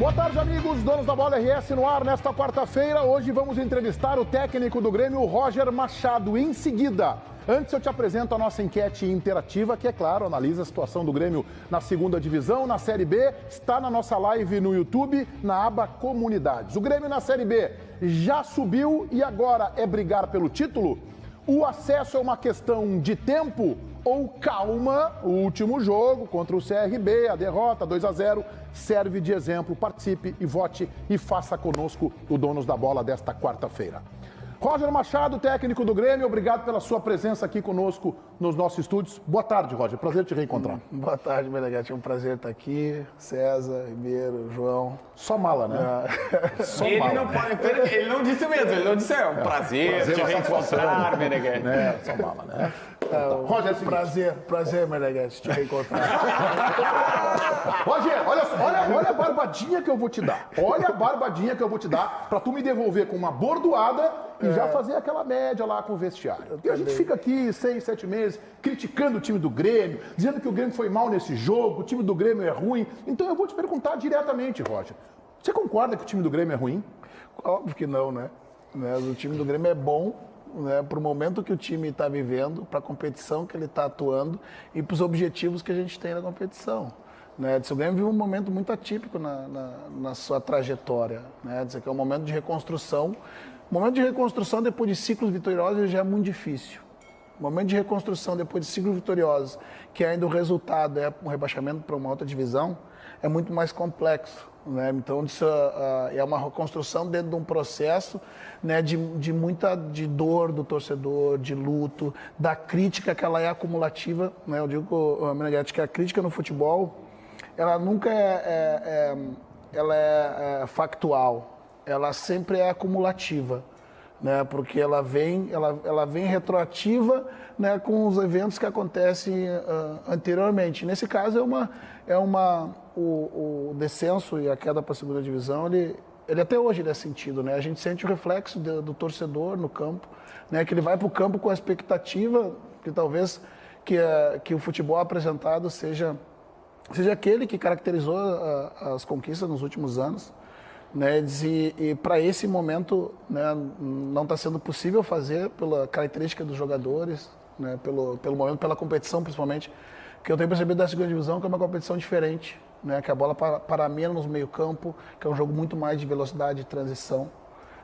Boa tarde, amigos, donos da Bola RS no ar nesta quarta-feira. Hoje vamos entrevistar o técnico do Grêmio, Roger Machado. Em seguida, antes eu te apresento a nossa enquete interativa, que, é claro, analisa a situação do Grêmio na segunda divisão, na Série B. Está na nossa live no YouTube, na aba Comunidades. O Grêmio na Série B já subiu e agora é brigar pelo título? O acesso é uma questão de tempo ou calma? O último jogo contra o CRB, a derrota 2-0, serve de exemplo. Participe e vote e faça conosco o Donos da Bola desta quarta-feira. Roger Machado, técnico do Grêmio, obrigado pela sua presença aqui conosco nos nossos estúdios. Boa tarde, Roger, prazer te reencontrar. Boa tarde, Meneghete, é um prazer estar aqui. César, Ribeiro, João. Só mala, né? Só mala. Ele não disse mesmo, ele não disse, é um prazer te reencontrar, Meneghete. Só mala, né? Roger, é o seguinte. Prazer, Meneghete, te reencontrar. Roger, olha a barbadinha que eu vou te dar. Olha a barbadinha que eu vou te dar pra tu me devolver com uma bordoada e já fazer aquela média lá com o vestiário. E a gente fica aqui 6, 7 meses criticando o time do Grêmio, dizendo que o Grêmio foi mal nesse jogo, o time do Grêmio é ruim. Então eu vou te perguntar diretamente, Roger. Você concorda que o time do Grêmio é ruim? Óbvio que não, né? O time do Grêmio é bom, né, para o momento que o time está vivendo, para a competição que ele está atuando e para os objetivos que a gente tem na competição. Né? O Grêmio vive um momento muito atípico na sua trajetória. Né? Que é um momento de reconstrução. O momento de reconstrução depois de ciclos vitoriosos já é muito difícil. O momento de reconstrução depois de ciclos vitoriosos, que ainda o resultado é um rebaixamento para uma outra divisão, é muito mais complexo. Né? Então, isso é uma reconstrução dentro de um processo, né, de muita dor do torcedor, de luto, da crítica que ela é acumulativa. Né? Eu digo, Meneghete, que a crítica no futebol, ela nunca ela é factual. Ela sempre é acumulativa, né? Porque ela vem retroativa, né, com os eventos que acontecem anteriormente. Nesse caso, o descenso e a queda para a segunda divisão, ele até hoje é sentido, né? A gente sente o reflexo do torcedor no campo, né? Que ele vai para o campo com a expectativa que talvez que o futebol apresentado seja aquele que caracterizou as conquistas nos últimos anos. Né, e para esse momento, né, não está sendo possível fazer pela característica dos jogadores, né, pelo momento, pela competição principalmente, que eu tenho percebido da segunda divisão que é uma competição diferente, né, que a bola para menos no meio campo, que é um jogo muito mais de velocidade e transição.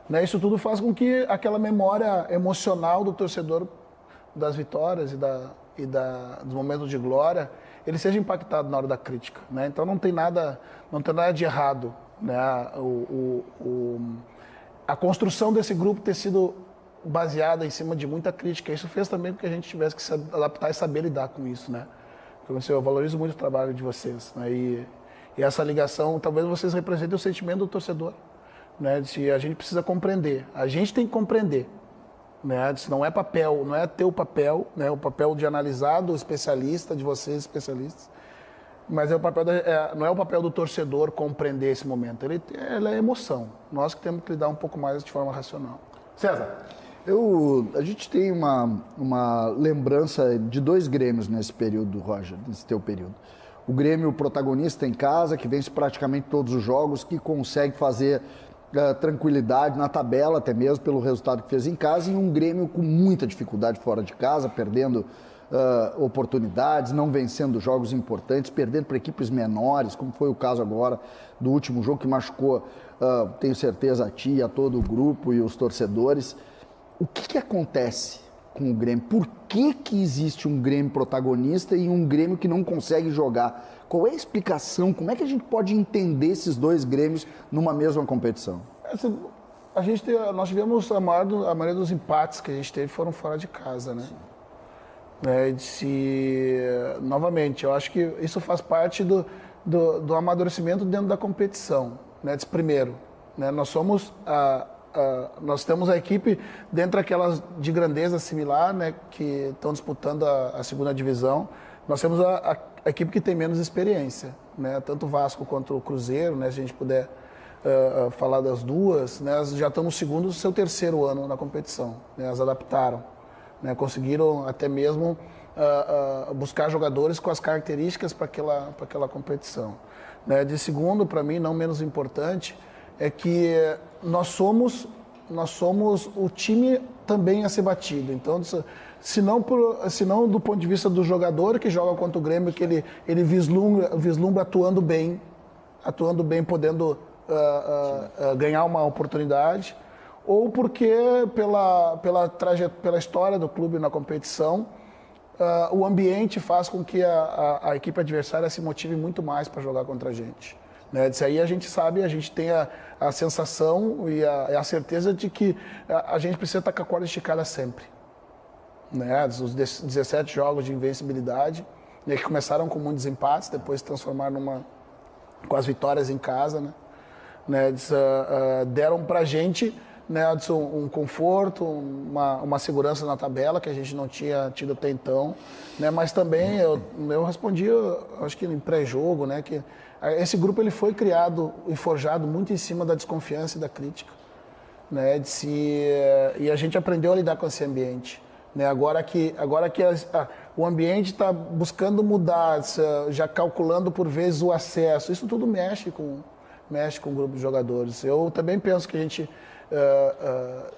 Né, isso tudo faz com que aquela memória emocional do torcedor das vitórias e dos momentos de glória, ele seja impactado na hora da crítica. Né, então não tem nada de errado. Né, a construção desse grupo ter sido baseada em cima de muita crítica, isso fez também com que a gente tivesse que se adaptar e saber lidar com isso, né? Eu valorizo muito o trabalho de vocês, né? E essa ligação, talvez vocês representem o sentimento do torcedor, né? De a gente precisa compreender, a gente tem que compreender, né? Não é papel, não é teu papel, né? O papel de analisar do especialista, de vocês especialistas. Mas não é o papel do torcedor compreender esse momento. Ela é emoção. Nós que temos que lidar um pouco mais de forma racional. César. A gente tem uma lembrança de 2 Grêmios nesse período, Roger, nesse teu período. O Grêmio protagonista em casa, que vence praticamente todos os jogos, que consegue fazer tranquilidade na tabela, até mesmo pelo resultado que fez em casa, e um Grêmio com muita dificuldade fora de casa, perdendo oportunidades, não vencendo jogos importantes, perdendo para equipes menores, como foi o caso agora do último jogo que machucou, tenho certeza, a ti, a todo o grupo e os torcedores. O que acontece com o Grêmio? Por que existe um Grêmio protagonista e um Grêmio que não consegue jogar? Qual é a explicação? Como é que a gente pode entender esses 2 Grêmios numa mesma competição? Nós tivemos a maioria dos empates que a gente teve foram fora de casa, né? Novamente, eu acho que isso faz parte do amadurecimento dentro da competição. Né? Primeiro, né? Nós temos a equipe dentro daquelas de grandeza similar, né? Que estão disputando a segunda divisão. Nós temos a equipe que tem menos experiência, né? Tanto o Vasco quanto o Cruzeiro, né? Se a gente puder falar das duas, né? Já estão no seu terceiro ano na competição, né? Elas adaptaram. Né, conseguiram até mesmo buscar jogadores com as características para aquela competição. né? De segundo, para mim, não menos importante, é que nós somos o time também a ser batido. Então, se não do ponto de vista do jogador que joga contra o Grêmio, que ele vislumbra atuando bem, podendo ganhar uma oportunidade, ou porque pela história do clube na competição, o ambiente faz com que a equipe adversária se motive muito mais para jogar contra a gente. Né? Disso aí a gente sabe, a gente tem a sensação e a certeza de que a gente precisa estar com a corda esticada sempre. Né? Os 17 jogos de invencibilidade, né, que começaram com muitos empates, depois se transformaram com as vitórias em casa, né? Deram pra gente, né, um conforto, uma segurança na tabela que a gente não tinha tido até então, né? Mas também eu respondi, acho que em pré-jogo, né, que esse grupo ele foi criado e forjado muito em cima da desconfiança e da crítica, né? E a gente aprendeu a lidar com esse ambiente. Né? Agora que o ambiente está buscando mudar, já calculando por vezes o acesso, isso tudo mexe com o grupo de jogadores. Eu também penso que a gente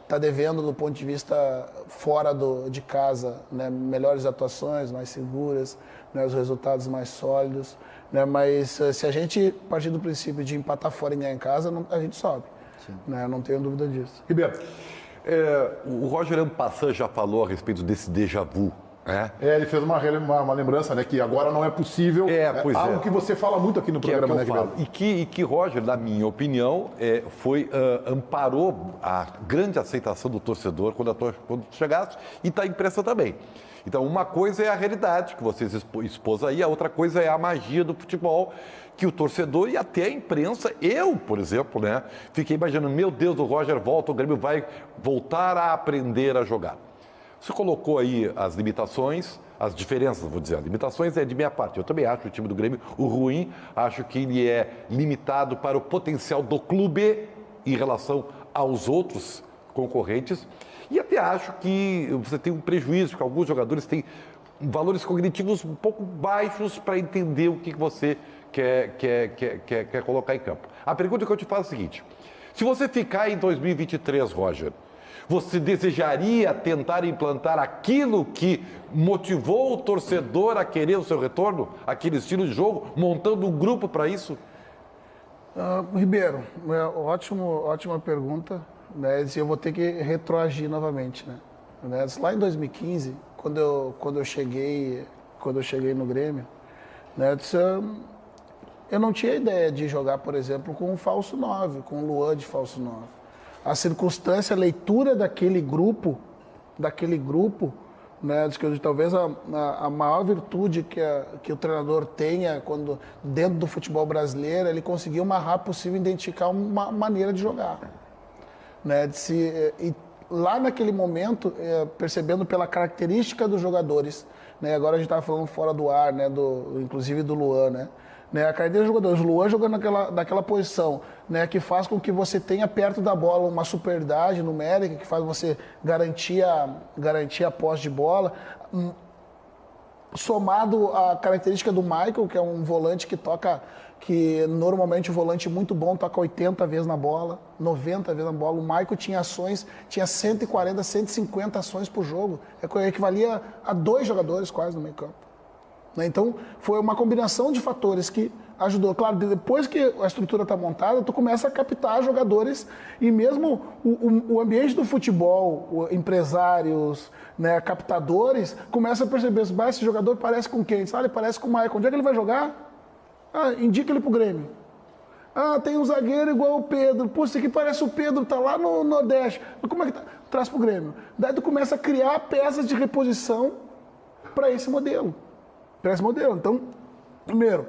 está devendo, do ponto de vista fora de casa, né? Melhores atuações, mais seguras, né? Os resultados mais sólidos. Né? Mas se a gente partir do princípio de empatar fora e ganhar em casa, a gente sobe. Né? Não tenho dúvida disso. Ribeiro. O Roger Ampassan já falou a respeito desse déjà vu, né? Ele fez uma lembrança, né, que agora não é possível. Algo que você fala muito aqui no programa, né, Ribeiro? E que Roger, na minha opinião, amparou a grande aceitação do torcedor quando chegasse, e está impressa também. Então, uma coisa é a realidade que vocês expôs aí, a outra coisa é a magia do futebol, que o torcedor e até a imprensa, eu, por exemplo, né, fiquei imaginando, meu Deus, o Roger volta, o Grêmio vai voltar a aprender a jogar. Você colocou aí as limitações, as diferenças, vou dizer, as limitações é de minha parte. Eu também acho o time do Grêmio o ruim, acho que ele é limitado para o potencial do clube em relação aos outros concorrentes. E até acho que você tem um prejuízo, que alguns jogadores têm valores cognitivos um pouco baixos para entender o que você quer colocar em campo. A pergunta que eu te faço é a seguinte: se você ficar em 2023, Roger, você desejaria tentar implantar aquilo que motivou o torcedor a querer o seu retorno? Aquele estilo de jogo, montando um grupo para isso? Ribeiro, ótima pergunta. Né? Eu vou ter que retroagir novamente. Né? Lá em 2015, quando eu cheguei no Grêmio, né, eu não tinha ideia de jogar, por exemplo, com um falso 9, com um Luan de falso 9. A circunstância, a leitura daquele grupo, né, talvez a maior virtude que o treinador tenha dentro do futebol brasileiro, ele conseguiu o mais rápido possível identificar uma maneira de jogar. Né, e lá naquele momento, percebendo pela característica dos jogadores, né, agora a gente estava falando fora do ar, né, inclusive do Luan, né? A carteira de jogadores, o Luan jogando naquela posição, né, que faz com que você tenha perto da bola uma superioridade numérica, que faz você garantir a posse de bola, somado à característica do Michael, que é um volante que normalmente o volante muito bom toca 80 vezes na bola, 90 vezes na bola. O Michael tinha 140, 150 ações por jogo, equivalia a 2 jogadores quase no meio campo. Então, foi uma combinação de fatores que ajudou. Claro, depois que a estrutura está montada, tu começa a captar jogadores e mesmo o ambiente do futebol, empresários, né, captadores, começam a perceber, esse jogador parece com quem? Ele parece com o Michael. Onde é que ele vai jogar? Indica ele pro Grêmio. Tem um zagueiro igual o Pedro. Pô, esse aqui parece o Pedro, tá lá no Nordeste. Como é que tá? Traz pro Grêmio. Daí tu começa a criar peças de reposição para esse modelo. Então, primeiro,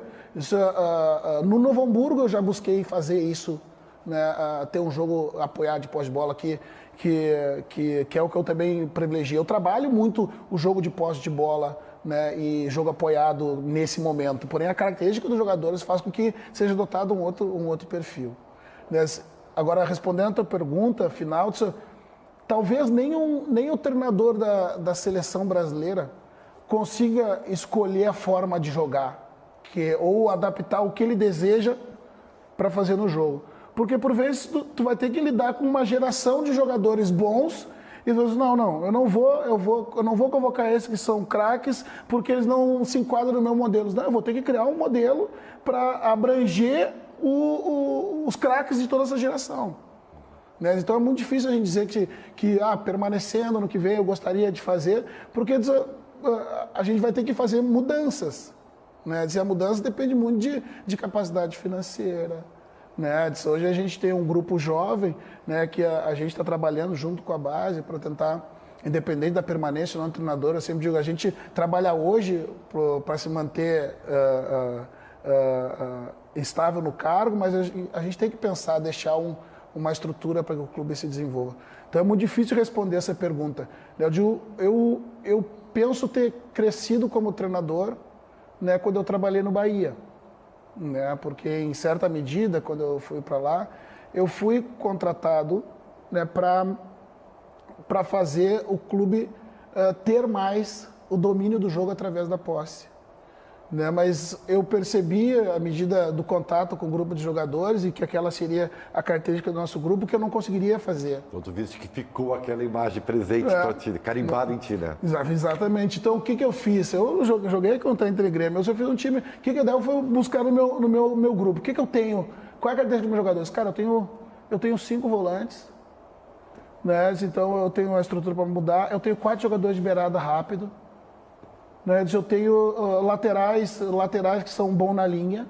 no Novo Hamburgo eu já busquei fazer isso, né, ter um jogo apoiado de pós-bola que é o que eu também privilegio. Eu trabalho muito o jogo de posse de bola, né, e jogo apoiado nesse momento. Porém, a característica dos jogadores faz com que seja adotado um outro perfil. Agora, respondendo a tua pergunta final, talvez nem o treinador da seleção brasileira consiga escolher a forma de jogar, ou adaptar o que ele deseja para fazer no jogo. Porque por vezes tu vai ter que lidar com uma geração de jogadores bons e tu diz, não, eu não vou convocar esses que são craques porque eles não se enquadram no meu modelo. Não, eu vou ter que criar um modelo para abranger os craques de toda essa geração. Né? Então é muito difícil a gente dizer que permanecendo no que vem eu gostaria de fazer, porque a gente vai ter que fazer mudanças. Né? A mudança depende muito de capacidade financeira. Né? Hoje a gente tem um grupo jovem, né, que a gente está trabalhando junto com a base para tentar, independente da permanência do treinador, eu sempre digo, a gente trabalha hoje para se manter estável no cargo, mas a gente tem que pensar, deixar uma estrutura para que o clube se desenvolva. Então é muito difícil responder essa pergunta. Eu penso ter crescido como treinador, né, quando eu trabalhei no Bahia. Né, porque em certa medida, quando eu fui para lá, eu fui contratado, né, para fazer o clube ter mais o domínio do jogo através da posse. Né, mas eu percebi, à medida do contato com o grupo de jogadores, e que aquela seria a característica do nosso grupo, que eu não conseguiria fazer. Então, tu viste que ficou aquela imagem presente, carimbada em ti, né? Exatamente. Então, o que eu fiz? Eu joguei contra a Grêmio, eu só fiz um time. O que eu dei? Eu fui buscar no meu grupo. O que eu tenho? Qual é a característica dos meus jogadores? Cara, eu tenho 5 volantes, né? Então eu tenho uma estrutura para mudar. Eu tenho 4 jogadores de beirada rápido. Né? Eu tenho laterais que são bons na linha.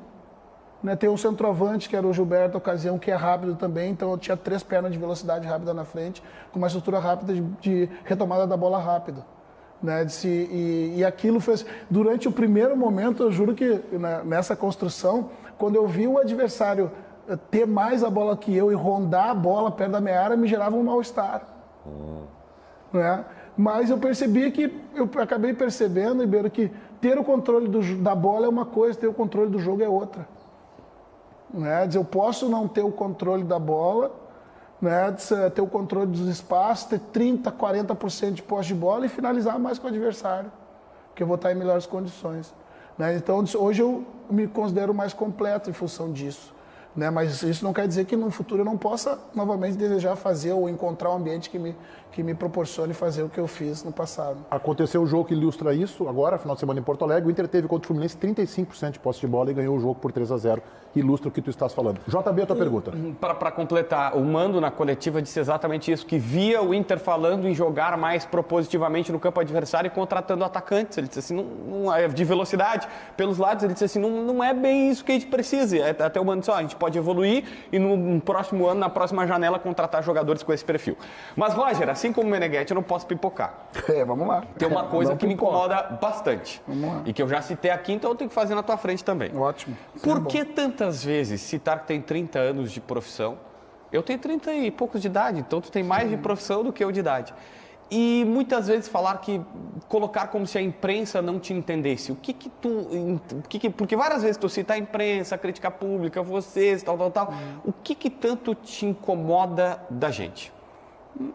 Né? Tenho um centroavante, que era o Gilberto Ocasião, que é rápido também. Então eu tinha 3 pernas de velocidade rápida na frente, com uma estrutura rápida de retomada da bola rápido. Né? E aquilo fez... Durante o primeiro momento, eu juro que nessa construção, quando eu vi o adversário ter mais a bola que eu e rondar a bola perto da minha área, me gerava um mal-estar. Né? Mas eu acabei percebendo, Ribeiro, que ter o controle da bola é uma coisa, ter o controle do jogo é outra. Né? Eu posso não ter o controle da bola, né? Ter o controle dos espaços, ter 30%, 40% de posse de bola e finalizar mais com o adversário, porque eu vou estar em melhores condições. Né? Então, hoje eu me considero mais completo em função disso. Né? Mas isso não quer dizer que no futuro eu não possa novamente desejar fazer ou encontrar um ambiente que me proporcione fazer o que eu fiz no passado. Aconteceu um jogo que ilustra isso agora, final de semana em Porto Alegre. O Inter teve contra o Fluminense 35% de posse de bola e ganhou o jogo por 3-0. Ilustra o que tu estás falando. JB, a tua pergunta. Para completar, o Mando na coletiva disse exatamente isso, que via o Inter falando em jogar mais propositivamente no campo adversário e contratando atacantes. Ele disse assim, não é de velocidade pelos lados. Ele disse assim, não é bem isso que a gente precisa. Até o Mando disse, a gente pode evoluir e no próximo ano, na próxima janela, contratar jogadores com esse perfil. Mas, Roger, assim como o Meneghetti, eu não posso pipocar. Vamos lá. Tem uma coisa que me incomoda bastante. Vamos lá. E que eu já citei aqui, então eu tenho que fazer na tua frente também. Ótimo. Por que tantas vezes citar que tem 30 anos de profissão? Eu tenho 30 e poucos de idade, então tu tem mais de profissão do que eu de idade. E muitas vezes colocar como se a imprensa não te entendesse. Porque várias vezes tu cita a imprensa, a crítica pública, vocês, tal. O que tanto te incomoda da gente?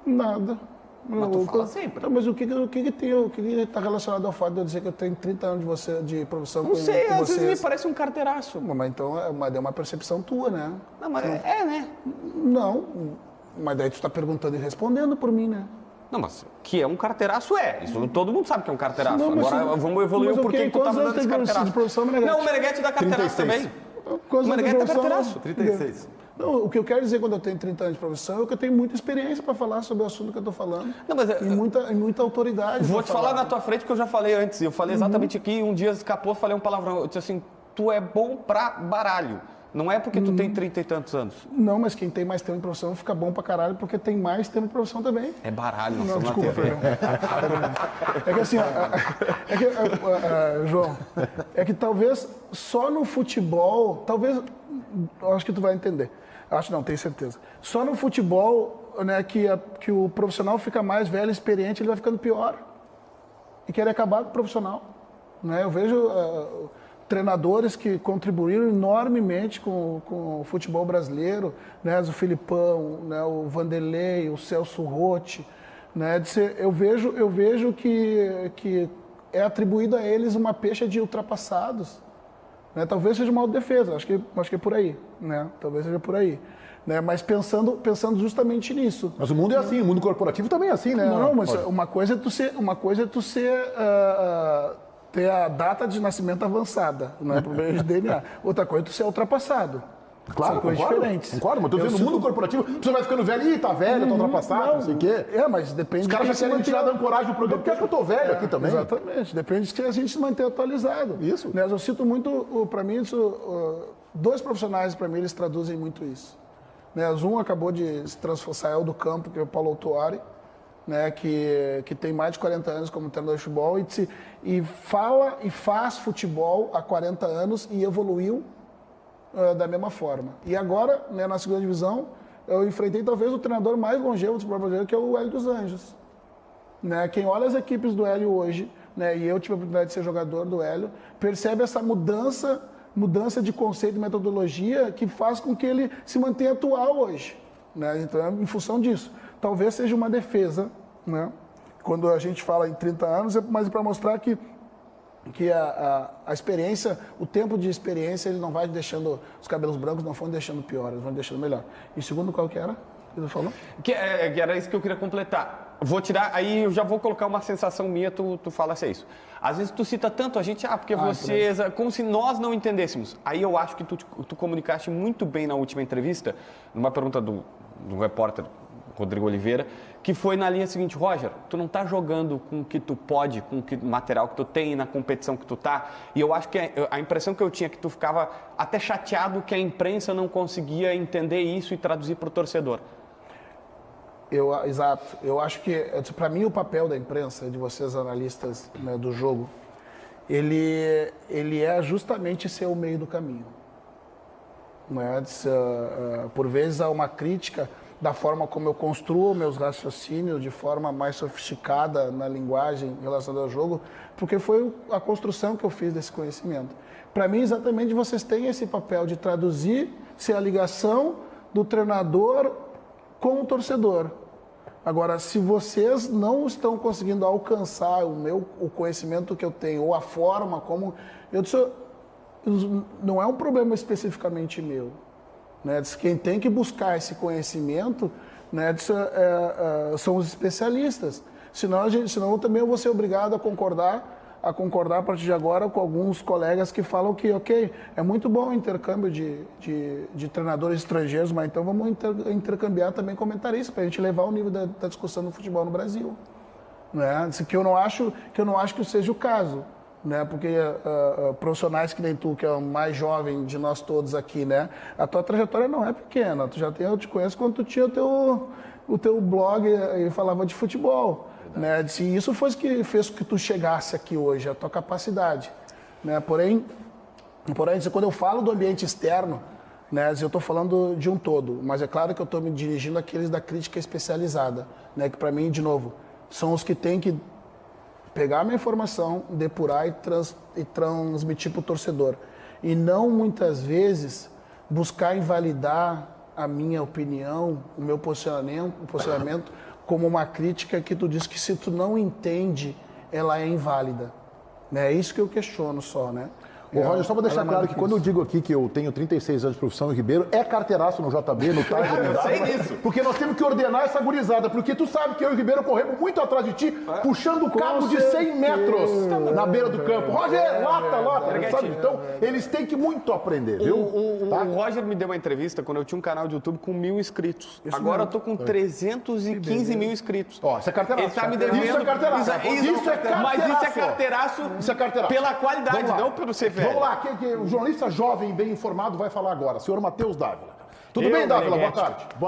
Nada. Mas tu fala sempre. Mas o que está relacionado ao fato de eu dizer que eu tenho 30 anos de profissão com vocês? Não sei, às vezes me parece um carteiraço. Mas então é uma percepção tua, né? Não, mas né? Não, mas daí tu está perguntando e respondendo por mim, né? Não, mas que é um carteiraço Isso todo mundo sabe que é um carteiraço. Não, agora vamos evoluir o porquê que tu tá mandando esse carteiraço. Não, o Meneghetti dá carteiraço 36. Também. O Meneghetti dá carteiraço. 36. Não, o que eu quero dizer quando eu tenho 30 anos de profissão é que eu tenho muita experiência para falar sobre o assunto que eu estou falando. Não, mas e muita autoridade. Vou te falar na tua frente que eu já falei antes. Eu falei exatamente aqui, um dia escapou, falei um palavrão. Eu disse assim, tu é bom pra baralho. Não é porque tu tem 30 e tantos anos. Não, mas quem tem mais tempo de profissão fica bom pra caralho porque tem mais tempo de profissão também. É baralho, não desculpa, é que assim, João, é que talvez só no futebol, acho que tu vai entender. Acho não, tenho certeza. Só no futebol, né, que o profissional fica mais velho, experiente, ele vai ficando pior. E quer acabar com o profissional. Né? Eu vejo treinadores que contribuíram enormemente com o futebol brasileiro, né? O Filipão, né? O Vanderlei, o Celso Rotti, né? Eu vejo que é atribuído a eles uma pecha de ultrapassados, né? Talvez seja uma autodefesa, acho que é por aí, né? Talvez seja por aí. Né? Mas pensando justamente nisso. Mas o mundo é assim, o mundo corporativo também é assim, né? Não, mas uma coisa é tu ter a data de nascimento avançada, não é problema de DNA. Outra coisa é tu ser ultrapassado. Claro, são coisas diferentes. Concordo, mas tô dizendo, no mundo corporativo, você vai ficando velho, ih, tá velho, tá ultrapassado, não sei o quê. Mas depende... Os caras já querem tirar da ancoragem do programa, porque é que eu tô velho aqui também. Exatamente, depende de a gente se manter atualizado. Isso. Né? Eu sinto muito, para mim, dois profissionais, para mim, eles traduzem muito isso. Né? Um acabou de se transformar do campo, que é o Paulo Autuari, né? que tem mais de 40 anos como treinador de futebol e fala e faz futebol há 40 anos e evoluiu da mesma forma. E agora, né, na segunda divisão, eu enfrentei talvez o treinador mais longevo do futebol brasileiro, que é o Hélio dos Anjos. Né? Quem olha as equipes do Hélio hoje, né, e eu tive a oportunidade de ser jogador do Hélio, percebe essa mudança de conceito e metodologia que faz com que ele se mantenha atual hoje. Né? Então, em função disso. Talvez seja uma defesa, né? Quando a gente fala em 30 anos, mas para mostrar que a experiência, o tempo de experiência, ele não vai deixando, os cabelos brancos não vão deixando pior, eles vão deixando melhor. E segundo, qual que era? Que você falou? Que era isso que eu queria completar. Vou tirar, aí eu já vou colocar uma sensação minha, tu fala se é isso. Às vezes tu cita tanto a gente, porque vocês, como se nós não entendêssemos. Aí eu acho que tu comunicaste muito bem na última entrevista, numa pergunta do repórter Rodrigo Oliveira, que foi na linha seguinte: Roger, tu não tá jogando com o que tu pode, com o material que tu tem, na competição que tu tá. E eu acho que a impressão que eu tinha é que tu ficava até chateado que a imprensa não conseguia entender isso e traduzir para o torcedor. Exato. Eu acho que, para mim, o papel da imprensa, de vocês analistas, né, do jogo, ele é justamente ser o meio do caminho. Né? Por vezes há uma crítica da forma como eu construo meus raciocínios de forma mais sofisticada na linguagem relacionada ao jogo, porque foi a construção que eu fiz desse conhecimento. Para mim, exatamente, vocês têm esse papel de traduzir, ser a ligação do treinador com o torcedor. Agora, se vocês não estão conseguindo alcançar o conhecimento que eu tenho, ou a forma como... não é um problema especificamente meu. Né? Quem tem que buscar esse conhecimento, né, são os especialistas. Senão também eu vou ser obrigado a concordar a partir de agora com alguns colegas que falam que, ok, é muito bom o intercâmbio de treinadores estrangeiros, mas então vamos intercambiar também comentaristas para a gente levar o nível da discussão do futebol no Brasil. Né? Que eu não acho que seja o caso. Né? Porque profissionais que nem tu, que é o mais jovem de nós todos aqui, né? A tua trajetória não é pequena. Eu te conheço quando tu tinha o teu blog e falava de futebol. Né? E isso foi o que fez com que tu chegasse aqui hoje, a tua capacidade. Né? Porém, quando eu falo do ambiente externo, né, eu estou falando de um todo, mas é claro que eu estou me dirigindo àqueles da crítica especializada, né? Que para mim, de novo, são os que têm que pegar a minha informação, depurar e transmitir para o torcedor. E não, muitas vezes, buscar invalidar a minha opinião, o meu posicionamento como uma crítica que tu diz que se tu não entende, ela é inválida. Né? É isso que eu questiono só, né? Ô, Roger, só para deixar claro que quando eu digo aqui que eu tenho 36 anos de profissão em Ribeiro, é carteiraço no JB, no Tiger, eu sei disso. Porque nós temos que ordenar essa gurizada, porque tu sabe que eu e o Ribeiro corremos muito atrás de ti, puxando cabos de 100 metros na beira do campo. Roger, lata, sabe? Então, eles têm que muito aprender, viu? O Roger me deu uma entrevista quando eu tinha um canal de YouTube com 1.000 inscritos. Agora eu tô com 315 mil inscritos. Ó, isso é carteiraço. Ele tá me devendo. Isso é carteiraço. Isso é carteiraço. Mas isso é carteiraço pela qualidade, não pelo ser velho. Vamos lá, o jornalista jovem, bem informado, vai falar agora. Senhor Matheus Dávila. Tudo bem, Dávila? Boa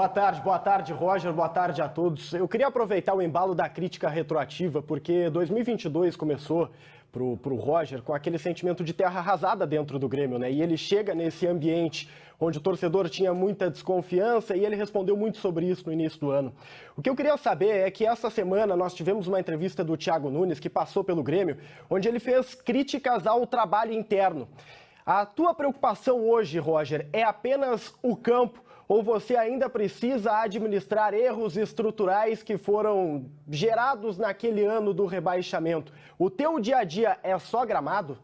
tarde. Boa tarde, Roger. Boa tarde a todos. Eu queria aproveitar o embalo da crítica retroativa, porque 2022 começou pro Roger com aquele sentimento de terra arrasada dentro do Grêmio, né? E ele chega nesse ambiente onde o torcedor tinha muita desconfiança e ele respondeu muito sobre isso no início do ano. O que eu queria saber é que essa semana nós tivemos uma entrevista do Thiago Nunes, que passou pelo Grêmio, onde ele fez críticas ao trabalho interno. A tua preocupação hoje, Roger, é apenas o campo ou você ainda precisa administrar erros estruturais que foram gerados naquele ano do rebaixamento? O teu dia a dia é só gramado?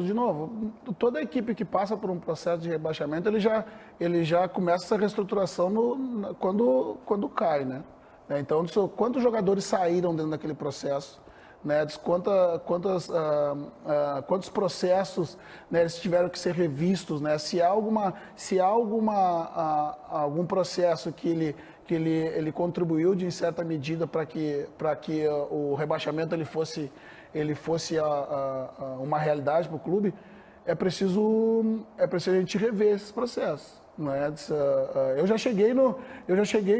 De novo, toda a equipe que passa por um processo de rebaixamento, ele já começa essa reestruturação quando cai, né? Então, quantos jogadores saíram dentro daquele processo? Né? Quantos processos, né, eles tiveram que ser revistos? Né? Se há algum processo que ele contribuiu de certa medida para que o rebaixamento ele fosse uma realidade para o clube, é preciso a gente rever esses processos. Né? Eu já cheguei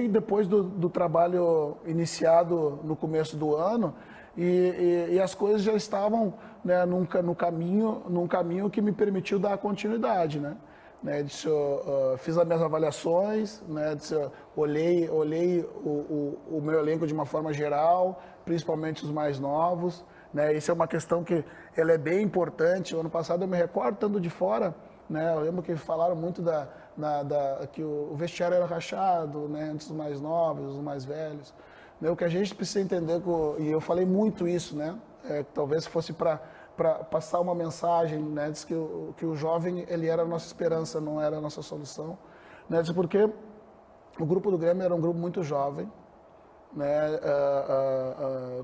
depois do trabalho iniciado no começo do ano e as coisas já estavam, né, num caminho que me permitiu dar continuidade, né? Fiz as minhas avaliações, né? Olhei o meu elenco de uma forma geral, principalmente os mais novos, né? Isso é uma questão que ela é bem importante. O ano passado eu me recordo, estando de fora, né? Eu lembro que falaram muito que o vestiário era rachado, né? Antes dos mais novos, os mais velhos. Né? O que a gente precisa entender, e eu falei muito isso, né? Talvez fosse para passar uma mensagem, né? Diz que o jovem ele era a nossa esperança, não era a nossa solução. Né? Porque o grupo do Grêmio era um grupo muito jovem, né?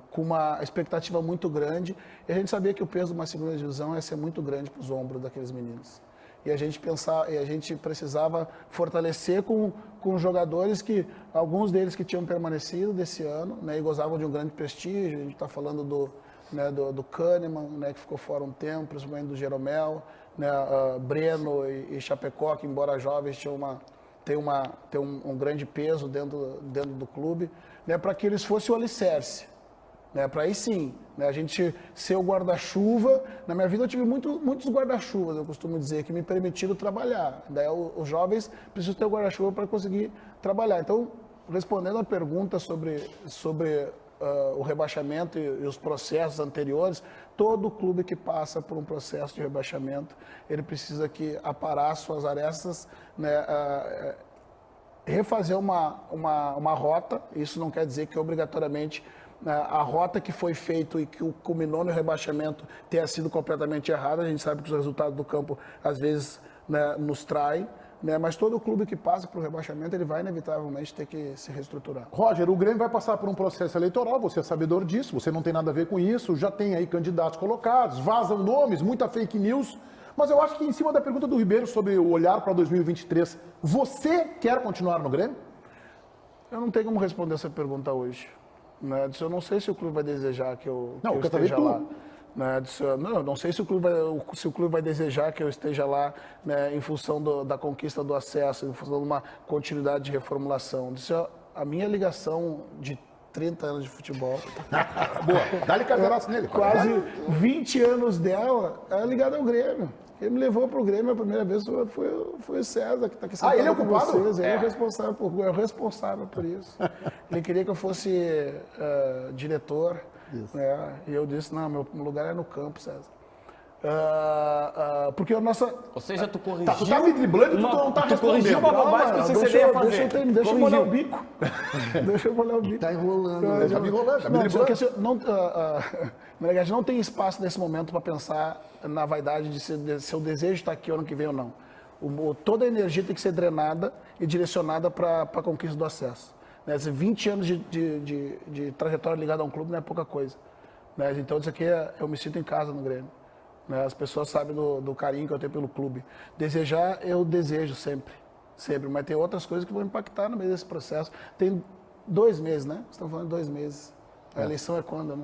Com uma expectativa muito grande, e a gente sabia que o peso de uma segunda divisão ia ser muito grande para os ombros daqueles meninos. E a gente precisava fortalecer com jogadores alguns deles que tinham permanecido desse ano, né, e gozavam de um grande prestígio. A gente está falando do Kahneman, né, que ficou fora um tempo, principalmente do Jeromel, né, Breno e Chapecó, que embora jovens têm um grande peso dentro do clube, né, para que eles fossem o alicerce. Né, para aí sim, né, a gente ser o guarda-chuva. Na minha vida eu tive muitos guarda-chuvas, eu costumo dizer, que me permitiram trabalhar. Daí os jovens precisam ter o guarda-chuva para conseguir trabalhar. Então, respondendo a pergunta sobre o rebaixamento e os processos anteriores, todo clube que passa por um processo de rebaixamento, ele precisa aparar suas arestas, né, refazer uma rota. Isso não quer dizer que obrigatoriamente a rota que foi feita e que culminou no rebaixamento tenha sido completamente errada. A gente sabe que os resultados do campo às vezes, né, nos traem, né, mas todo clube que passa por rebaixamento ele vai inevitavelmente ter que se reestruturar. Roger, o Grêmio vai passar por um processo eleitoral, você é sabedor disso, você não tem nada a ver com isso, já tem aí candidatos colocados, vazam nomes, muita fake news, mas eu acho que em cima da pergunta do Ribeiro sobre o olhar para 2023, você quer continuar no Grêmio? Eu não tenho como responder essa pergunta hoje. Né? Eu não sei se o clube vai desejar que eu Não, esteja lá. Né? Não sei se o clube vai desejar que eu esteja lá, né, em função da conquista do acesso, em função de uma continuidade de reformulação. A minha ligação de 30 anos de futebol. Boa, dá-lhe carteiraço nele. Quase 20 anos dela é ligada ao Grêmio. Ele me levou para o Grêmio a primeira vez, foi o César, que está aqui sentado ele é o com culpado? vocês. Ele é o responsável por isso. Ele queria que eu fosse diretor, né? E eu disse, não, meu lugar é no campo, César. Porque a nossa... Ou seja, tu corrigiu... Tu tá me driblando e tu não tá respondendo. Corrigiu uma bobagem que o CCD ia fazer. Deixa eu molhar o bico. Deixa eu molhar o bico. Tá enrolando. Tá me enrolando, tá me driblando. Não tem espaço nesse momento para pensar na vaidade de se o desejo está aqui ano que vem ou não. Toda a energia tem que ser drenada e direcionada para a conquista do acesso. Né? 20 anos de trajetória ligada a um clube não é pouca coisa. Né? Então, isso aqui eu me sinto em casa no Grêmio. Né? As pessoas sabem do carinho que eu tenho pelo clube. Desejar, eu desejo sempre. Mas tem outras coisas que vão impactar no meio desse processo. Tem 2 meses, né? Estamos falando de 2 meses. A eleição é quando?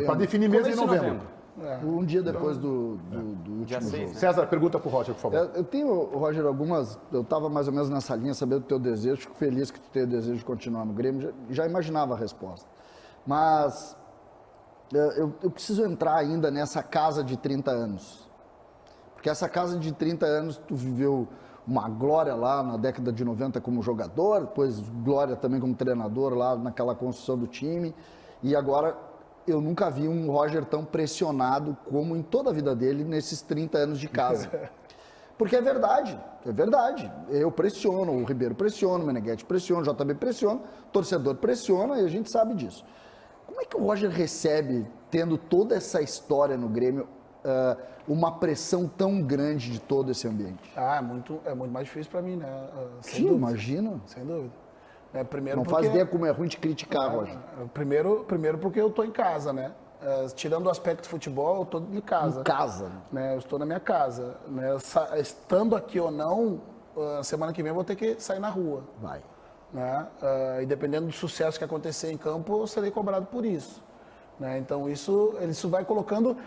Para definir mês em novembro. Um dia depois do último jogo. César, pergunta para o Roger, por favor. Eu tenho, Roger, eu estava mais ou menos nessa linha, sabendo do teu desejo, fico feliz que tu tenha o desejo de continuar no Grêmio, já imaginava a resposta. Mas eu preciso entrar ainda nessa casa de 30 anos. Porque essa casa de 30 anos, tu viveu uma glória lá na década de 90 como jogador, depois glória também como treinador lá naquela construção do time, e agora eu nunca vi um Roger tão pressionado como em toda a vida dele nesses 30 anos de casa. Porque é verdade. Eu pressiono, o Ribeiro pressiona, o Meneghetti pressiona, o JB pressiona, o torcedor pressiona e a gente sabe disso. Como é que o Roger recebe, tendo toda essa história no Grêmio, uma pressão tão grande de todo esse ambiente? Ah, é muito mais difícil para mim, né? Sem Sim, dúvida. imagina. Sem dúvida. Primeiro Não porque, faz ideia como é ruim de criticar, Roger. Primeiro porque eu tô em casa, né? Tirando o aspecto de futebol, eu tô de casa. Em casa. Né? Eu estou na minha casa. Né? Estando aqui ou não, semana que vem eu vou ter que sair na rua. Vai. Né? E dependendo do sucesso que acontecer em campo, eu serei cobrado por isso. Né? Então isso vai colocando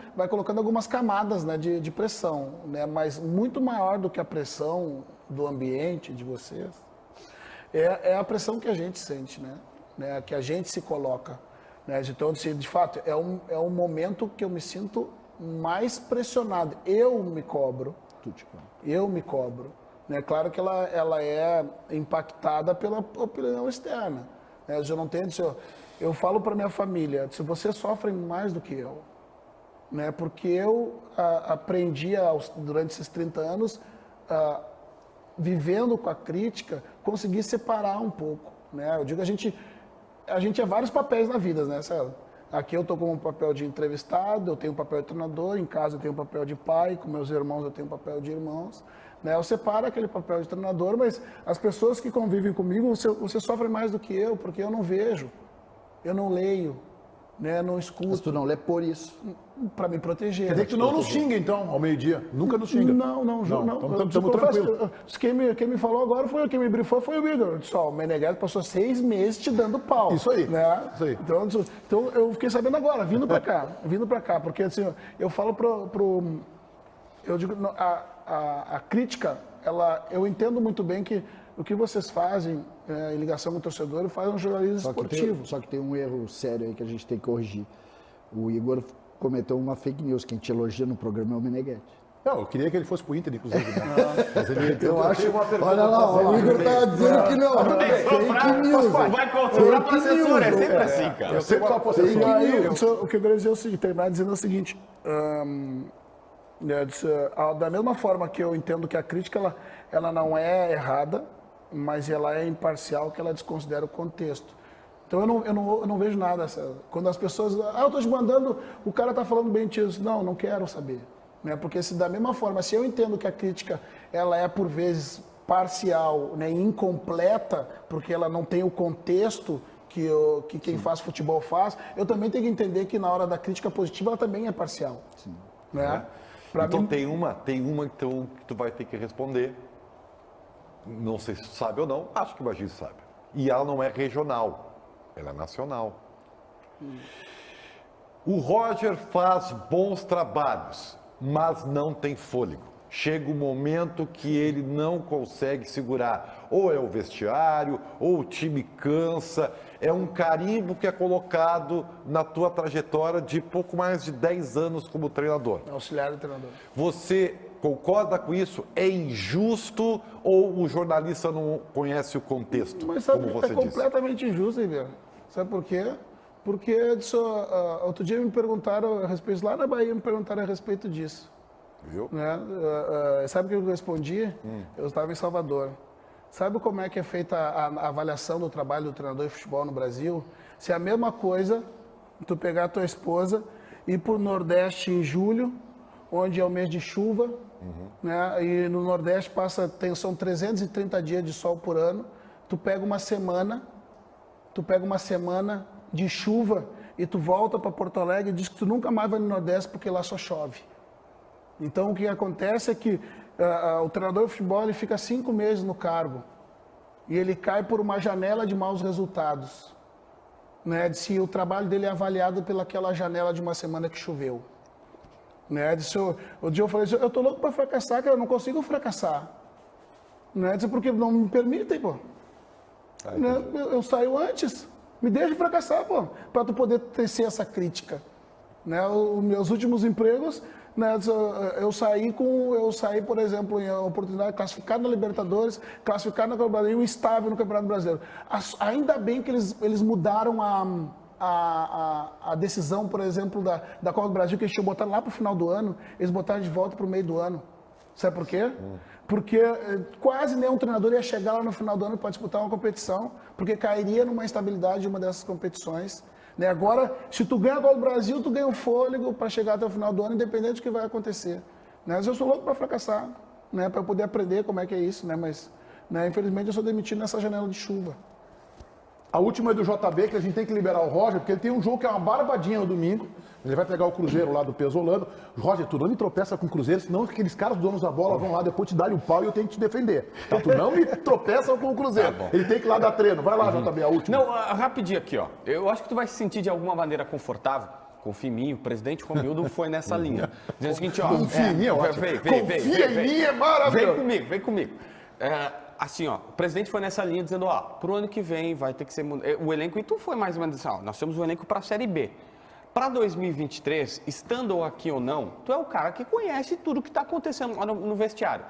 algumas camadas, né, de pressão, né? Mas muito maior do que a pressão do ambiente, de vocês, é a pressão que a gente sente, né? Que a gente se coloca. Né? Então, de fato, é um momento que eu me sinto mais pressionado. Eu me cobro. Eu me cobro. Né? Claro que ela é impactada pela opinião externa. Né? Eu não tenho, eu falo para minha família, se você sofre mais do que eu, né? Porque eu aprendi durante esses 30 anos, vivendo com a crítica, conseguir separar um pouco. Né? Eu digo, a gente é vários papéis na vida, né, César? Aqui eu estou com um papel de entrevistado, eu tenho um papel de treinador, em casa eu tenho um papel de pai, com meus irmãos eu tenho um papel de irmãos. Né? Eu separo aquele papel de treinador, mas as pessoas que convivem comigo, você sofre mais do que eu, porque eu não vejo, eu não leio, né? Não escuto. Mas tu não lê por isso. Para me proteger. Quer dizer que tu não nos xinga, então, ao meio-dia? Nunca nos xinga? Não. Estamos tranquilos. Quem me falou agora quem me brifou foi o Igor. Só, o Meneghetti passou 6 meses te dando pau. Isso aí. Né? Isso aí. Então eu fiquei sabendo agora, vindo pra cá. Porque assim, eu falo eu digo, a crítica, eu entendo muito bem que o que vocês fazem em ligação com o torcedor faz um jornalismo esportivo. Só que tem um erro sério aí que a gente tem que corrigir. O Igor cometeu uma fake news. Quem te elogia no programa é o Meneghetti. Não, eu queria que ele fosse pro Inter, inclusive. Né? Mas Eu acho. Olha lá, o Igor tá dizendo que não. Fake news. Vai comprar pro assessor, é sempre assim, cara. Eu sempre sou possessor. E aí, o que eu queria dizer é o seguinte, terminar dizendo o seguinte, da mesma forma que eu entendo que a crítica ela não é errada, mas ela é imparcial, que ela desconsidera o contexto. Então eu não vejo nada. Quando as pessoas, eu estou te mandando, o cara está falando bem disso. Não quero saber. Né? Porque se da mesma forma, se eu entendo que a crítica ela é por vezes parcial, né, incompleta, porque ela não tem o contexto que quem faz futebol faz, eu também tenho que entender que na hora da crítica positiva ela também é parcial. Sim. Né? Então tem uma então, que tu vai ter que responder. Não sei se tu sabe ou não, acho que o Bagir sabe. E ela não é regional, ela é nacional. O Roger faz bons trabalhos, mas não tem fôlego. Chega um momento que ele não consegue segurar. Ou é o vestiário, ou o time cansa. É um carimbo que é colocado na tua trajetória de pouco mais de 10 anos como treinador. Auxiliar do treinador. Você concorda com isso? É injusto ou o jornalista não conhece o contexto, Mas sabe, como você é disse? completamente injusto, Ribeiro. Sabe por quê? Porque outro dia me perguntaram a respeito, lá na Bahia me perguntaram a respeito disso. Viu? Né? Sabe o que eu respondi? Eu estava em Salvador. Sabe como é que é feita a avaliação do trabalho do treinador de futebol no Brasil? Se é a mesma coisa, tu pegar a tua esposa e ir para o Nordeste em julho, onde é o mês de chuva, né? E no Nordeste são 330 dias de sol por ano, tu pega uma semana de chuva e tu volta para Porto Alegre e diz que tu nunca mais vai no Nordeste porque lá só chove. Então o que acontece é que o treinador de futebol ele fica 5 meses no cargo e ele cai por uma janela de maus resultados, né? Se o trabalho dele é avaliado pelaquela janela de uma semana que choveu. Né? O dia eu falei assim, eu tô louco para fracassar, cara, eu não consigo fracassar. Né? Disse, porque não me permitem, pô. Né? Eu saio antes, me deixa fracassar, pô, para tu poder tecer essa crítica. Né? Os meus últimos empregos, né? Eu saí, por exemplo, em oportunidade classificado na Libertadores, classificado na Copa do Brasil e um estável no Campeonato Brasileiro. Ainda bem que eles mudaram a decisão, por exemplo, da Copa do Brasil, que eles tinham botado lá para o final do ano, eles botaram de volta para o meio do ano. Sabe por quê? Porque quase nenhum treinador ia chegar lá no final do ano para disputar uma competição, porque cairia numa instabilidade de uma dessas competições. Né? Agora, se tu ganha a Copa do Brasil, tu ganha o fôlego para chegar até o final do ano, independente do que vai acontecer. Né? Mas eu sou louco para fracassar, né? Para poder aprender como é que é isso, né? Mas, né, infelizmente, eu sou demitido nessa janela de chuva. A última é do JB, que a gente tem que liberar o Roger, porque ele tem um jogo que é uma barbadinha no domingo. Ele vai pegar o Cruzeiro lá do Pesolano. Roger, tu não me tropeça com o Cruzeiro, senão aqueles caras donos da bola vão lá, depois te dão o pau e eu tenho que te defender. Tá? Tu não me tropeça com o Cruzeiro. Tá, ele tem que ir lá dar treino. Vai lá, JB, a última. Não, rapidinho aqui, ó. Eu acho que tu vai se sentir de alguma maneira confortável. Confia em mim, o presidente Romildo foi nessa linha. Dizendo o seguinte, ó. Confia em mim, é ótimo. Confia em mim, é maravilhoso. Vem comigo. Assim, ó, o presidente foi nessa linha dizendo, ó, pro ano que vem vai ter que ser... O elenco, e tu foi mais ou menos assim, ó, nós temos um elenco para a Série B. Para 2023, estando aqui ou não, tu é o cara que conhece tudo que está acontecendo lá no vestiário.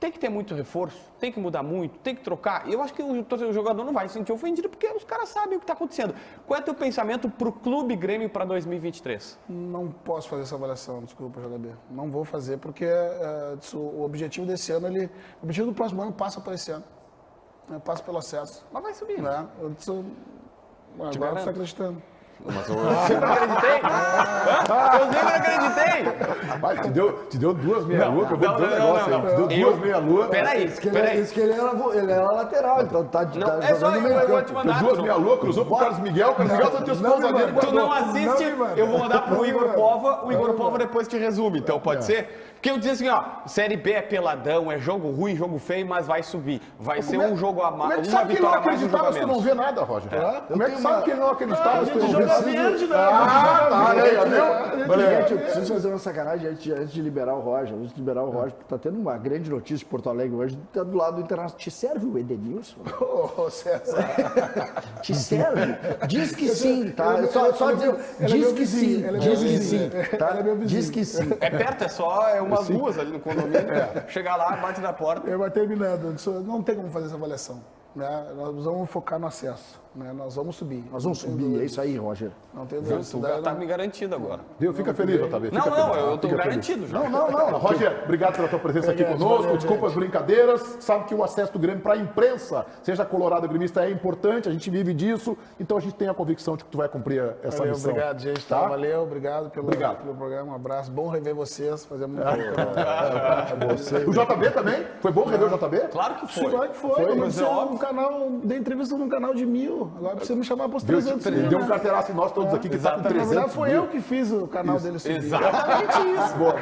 Tem que ter muito reforço, tem que mudar muito, tem que trocar. E eu acho que o jogador não vai se sentir ofendido porque os caras sabem o que está acontecendo. Qual é teu pensamento para o Clube Grêmio para 2023? Não posso fazer essa avaliação, desculpa, JB. Não vou fazer porque o objetivo desse ano, o objetivo do próximo ano passa por esse ano. Passa pelo acesso. Mas vai subir. Né? Agora você está acreditando. Mas eu sempre acreditei. Eu sempre acreditei. Vai, te deu duas meia-lua, que eu vou dizer um negócio aí. Te deu duas meia-lua. Peraí. Isso que ele era lateral, então tá É só eu vou te mandar. Duas meia-lua, cruzou pro Carlos Miguel. O Carlos Miguel tá teus pontos ali. Tu não assiste, eu vou mandar pro Igor Pova. O Igor Pova depois te resume, então pode ser? Porque eu disse assim, ó, Série B é peladão, é jogo ruim, jogo feio, mas vai subir. Vai ser um jogo a mais, uma vitória a mais, um jogo a menos. Tu não vê nada, Roger. Como é que sabe que ele não acreditava? Tu não joga verde, não. Gente, eu preciso fazer uma sacanagem antes de liberar o Roger. Porque tá tendo uma grande notícia de Porto Alegre hoje, tá do lado do Internacional. Te serve o Edenilson? Ô, César. Te serve? Diz que sim, tá? Só dizer, diz que sim. Diz que sim, tá? Diz que sim. É perto, é umas ruas ali no condomínio. Chegar lá, bate na porta. Eu vai terminando. Não tem como fazer essa avaliação. Né? Nós vamos focar no acesso. Né? Nós vamos subir. Nós vamos subir, é isso aí, Roger. Não tem dúvida. Tu tá me garantido agora. Viu? Fica feliz, JB. Não, eu tô garantido já. Não. Roger, obrigado pela tua presença aqui conosco. Desculpa as brincadeiras. Sabe que o acesso do Grêmio para a imprensa, seja colorado ou gremista, é importante. A gente vive disso. Então a gente tem a convicção de que tu vai cumprir essa missão. Obrigado, gente. Tá? Valeu, obrigado pelo programa. Um abraço. Bom rever vocês. Fazer muito O JB também? Foi bom rever o JB? Claro que foi. Claro que foi. Mas é óbvio. Dei entrevista num canal de 1000. Agora precisa me chamar para os 300 mil. Deu um carteiraço em nós todos aqui que está com 300 mil. Foi eu que fiz o canal dele subir. Exatamente isso. Boa.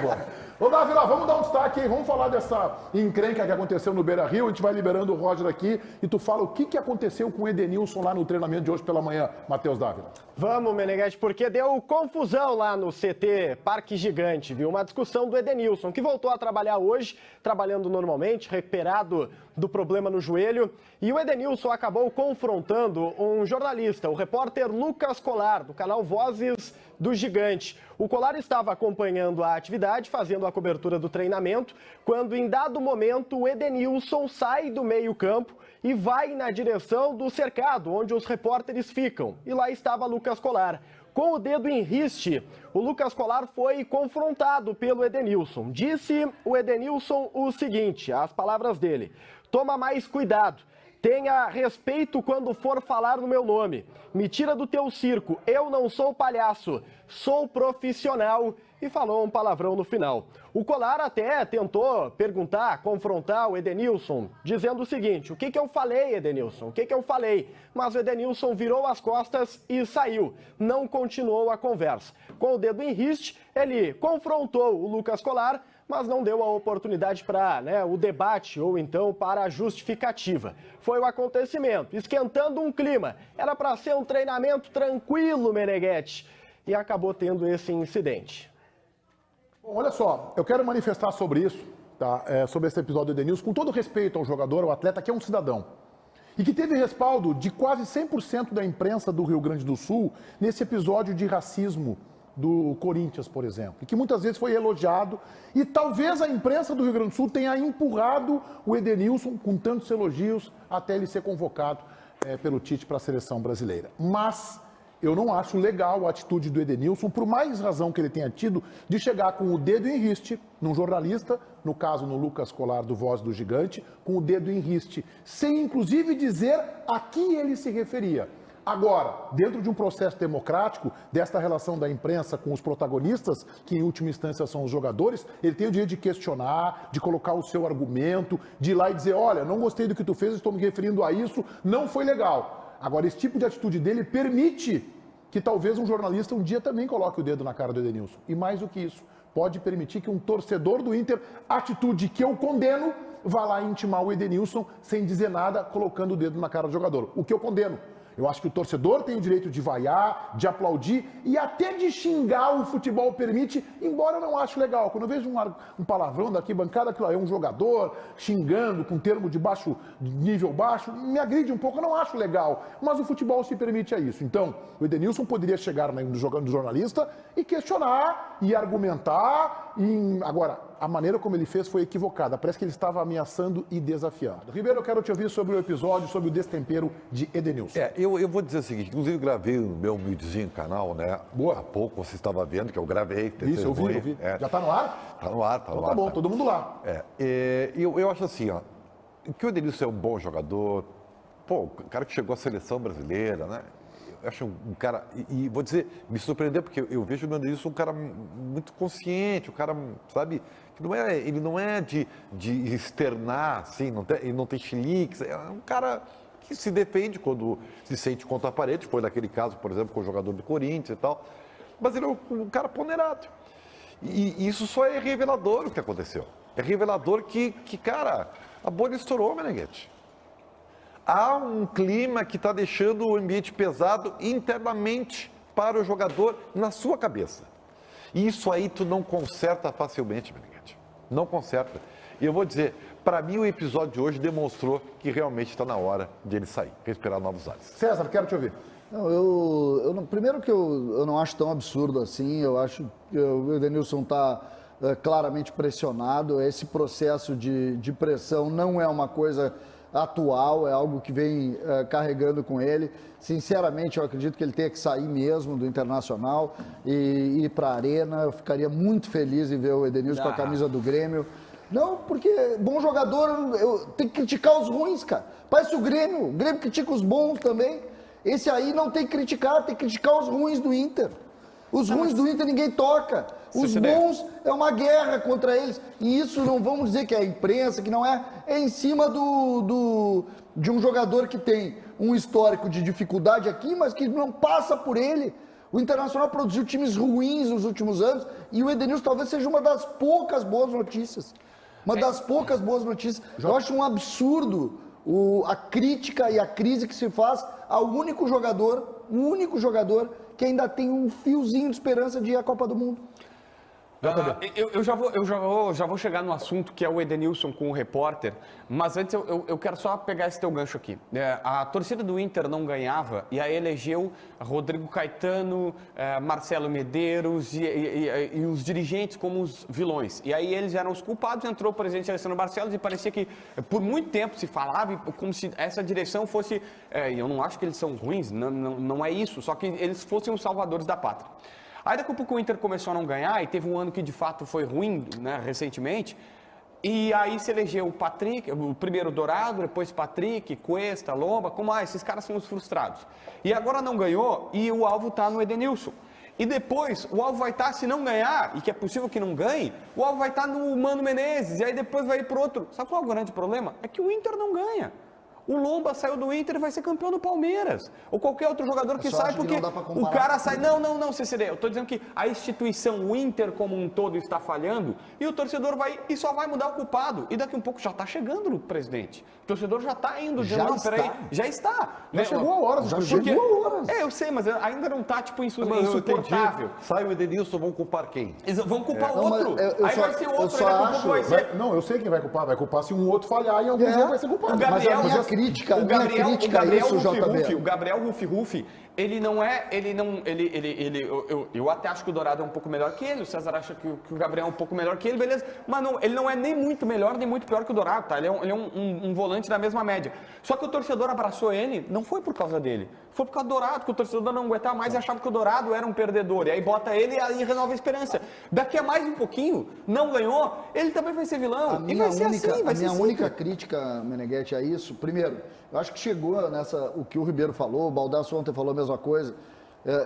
Ô, Dávila, vamos dar um destaque aí, vamos falar dessa encrenca que aconteceu no Beira-Rio, a gente vai liberando o Roger aqui e tu fala o que aconteceu com o Edenilson lá no treinamento de hoje pela manhã, Matheus Dávila. Vamos, Meneghete, porque deu confusão lá no CT Parque Gigante, viu? Uma discussão do Edenilson, que voltou a trabalhar hoje, trabalhando normalmente, recuperado do problema no joelho, e o Edenilson acabou confrontando um jornalista, o repórter Lucas Colar, do canal Vozes do Gigante. O Colar estava acompanhando a atividade, fazendo a cobertura do treinamento, quando em dado momento o Edenilson sai do meio-campo e vai na direção do cercado, onde os repórteres ficam. E lá estava Lucas Colar. Com o dedo em riste, o Lucas Colar foi confrontado pelo Edenilson. Disse o Edenilson o seguinte, as palavras dele: toma mais cuidado. Tenha respeito quando for falar no meu nome. Me tira do teu circo. Eu não sou palhaço. Sou profissional. E falou um palavrão no final. O Colar até tentou perguntar, confrontar o Edenilson, dizendo o seguinte: o que eu falei, Edenilson? O que eu falei? Mas o Edenilson virou as costas e saiu. Não continuou a conversa. Com o dedo em riste, ele confrontou o Lucas Colar, mas não deu a oportunidade para o debate ou então para a justificativa. Foi o acontecimento, esquentando um clima. Era para ser um treinamento tranquilo, Meneghete, e acabou tendo esse incidente. Bom, olha só, eu quero manifestar sobre isso, tá? Sobre esse episódio do Edenilson, com todo respeito ao jogador, ao atleta, que é um cidadão. E que teve respaldo de quase 100% da imprensa do Rio Grande do Sul nesse episódio de racismo do Corinthians, por exemplo, e que muitas vezes foi elogiado, e talvez a imprensa do Rio Grande do Sul tenha empurrado o Edenilson com tantos elogios até ele ser convocado pelo Tite para a seleção brasileira. Mas eu não acho legal a atitude do Edenilson, por mais razão que ele tenha tido, de chegar com o dedo em riste num jornalista, no caso no Lucas Colar do Voz do Gigante, com o dedo em riste, sem inclusive dizer a que ele se referia. Agora, dentro de um processo democrático, desta relação da imprensa com os protagonistas, que em última instância são os jogadores, ele tem o direito de questionar, de colocar o seu argumento, de ir lá e dizer, olha, não gostei do que tu fez, estou me referindo a isso, não foi legal. Agora, esse tipo de atitude dele permite que talvez um jornalista um dia também coloque o dedo na cara do Edenilson. E mais do que isso, pode permitir que um torcedor do Inter, atitude que eu condeno, vá lá intimar o Edenilson sem dizer nada, colocando o dedo na cara do jogador. O que eu condeno. Eu acho que o torcedor tem o direito de vaiar, de aplaudir e até de xingar, o futebol permite, embora eu não ache legal. Quando eu vejo um palavrão daqui, bancada, aquilo aí, um jogador xingando com termo de nível baixo, me agride um pouco, eu não acho legal. Mas o futebol se permite a isso. Então, o Edenilson poderia chegar no jornalista e questionar, e argumentar. Agora, a maneira como ele fez foi equivocada. Parece que ele estava ameaçando e desafiando. Ribeiro, eu quero te ouvir sobre o episódio, sobre o destempero de Edenilson. Eu vou dizer o seguinte, inclusive gravei no meu humildezinho canal, né? Boa. Há pouco você estava vendo que eu gravei. Isso, eu vi. Já está no ar? Está no ar, Então tá bom, todo mundo lá. Eu acho assim, ó, que o Edenilson é um bom jogador, pô, o cara que chegou à seleção brasileira, né? Eu acho um cara, e vou dizer, me surpreendeu, porque eu vejo o Edenilson um cara muito consciente, um cara, sabe, que ele não é de externar, assim, ele não tem chiliques, é um cara que se defende quando se sente contra a parede, foi naquele caso, por exemplo, com o jogador do Corinthians e tal, mas ele é um cara ponderado. E isso só é revelador o que aconteceu. É revelador que cara, a bolha estourou, Meneghetti. Há um clima que está deixando o ambiente pesado internamente para o jogador na sua cabeça. E isso aí tu não conserta facilmente, Meneghetti. Não conserta. E eu vou dizer, para mim o episódio de hoje demonstrou que realmente está na hora de ele sair, respirar novos ares. César, quero te ouvir. Não, primeiro que eu não acho tão absurdo assim, eu acho que o Edenilson está claramente pressionado, esse processo de pressão não é uma coisa atual, é algo que vem carregando com ele. Sinceramente, eu acredito que ele tenha que sair mesmo do Internacional e ir para a Arena. Eu ficaria muito feliz em ver o Edenilson com a camisa do Grêmio. Não, porque bom jogador, tem que criticar os ruins, cara. Parece o Grêmio critica os bons também. Esse aí não tem que criticar, tem que criticar os ruins do Inter. Os ruins do Inter ninguém toca. Os bons é uma guerra contra eles. E isso não vamos dizer que é a imprensa, que não é. É em cima de um jogador que tem um histórico de dificuldade aqui, mas que não passa por ele. O Internacional produziu times ruins nos últimos anos e o Edenilson talvez seja uma das poucas boas notícias. Uma das poucas boas notícias. Eu acho um absurdo a crítica e a crise que se faz ao único jogador que ainda tem um fiozinho de esperança de ir à Copa do Mundo. Eu já vou chegar no assunto que é o Edenilson com o repórter, mas antes eu quero só pegar esse teu gancho aqui. A torcida do Inter não ganhava e aí elegeu Rodrigo Caetano, Marcelo Medeiros e os dirigentes como os vilões. E aí eles eram os culpados, entrou o presidente Alessandro Barcelos e parecia que por muito tempo se falava como se essa direção fosse... eu não acho que eles são ruins, não é isso, só que eles fossem os salvadores da pátria. Aí daqui a pouco o Inter começou a não ganhar e teve um ano que de fato foi ruim, né, recentemente. E aí se elegeu o Patrick, o primeiro Dourado, depois Patrick, Cuesta, Lomba, esses caras são os frustrados. E agora não ganhou e o alvo está no Edenilson. E depois o alvo vai estar, se não ganhar, e que é possível que não ganhe, o alvo vai estar no Mano Menezes, e aí depois vai ir para outro. Sabe qual é o grande problema? É que o Inter não ganha. O Lomba saiu do Inter e vai ser campeão do Palmeiras. Ou qualquer outro jogador que sai, porque o cara sai... Não, CCD. Eu estou dizendo que a instituição, o Inter como um todo está falhando e o torcedor vai... E só vai mudar o culpado. E daqui a um pouco já está chegando no presidente. O torcedor já está indo. Já está. Já chegou a hora. Eu sei, mas ainda não está, tipo, insuportável. Sai o Edenilson, vão culpar quem? Vão culpar o outro. Aí vai ser outro. Não, eu sei quem vai culpar. Vai culpar se um outro falhar e algum jogo vai ser culpado. O Gabriel Rufi, eu até acho que o Dourado é um pouco melhor que ele, o César acha que o Gabriel é um pouco melhor que ele, beleza, mas não, ele não é nem muito melhor, nem muito pior que o Dourado, tá? Ele é um volante da mesma média. Só que o torcedor abraçou ele, não foi por causa dele, foi por causa do Dourado, que o torcedor não aguentava mais e achava que o Dourado era um perdedor, e aí bota ele e aí renova a esperança. Daqui a mais um pouquinho, não ganhou, ele também vai ser vilão, e vai ser assim, vai ser A minha única crítica, Meneghetti, é isso. Primeiro, Ribeiro. Eu acho que chegou nessa, o que o Ribeiro falou, o Baldasso ontem falou a mesma coisa.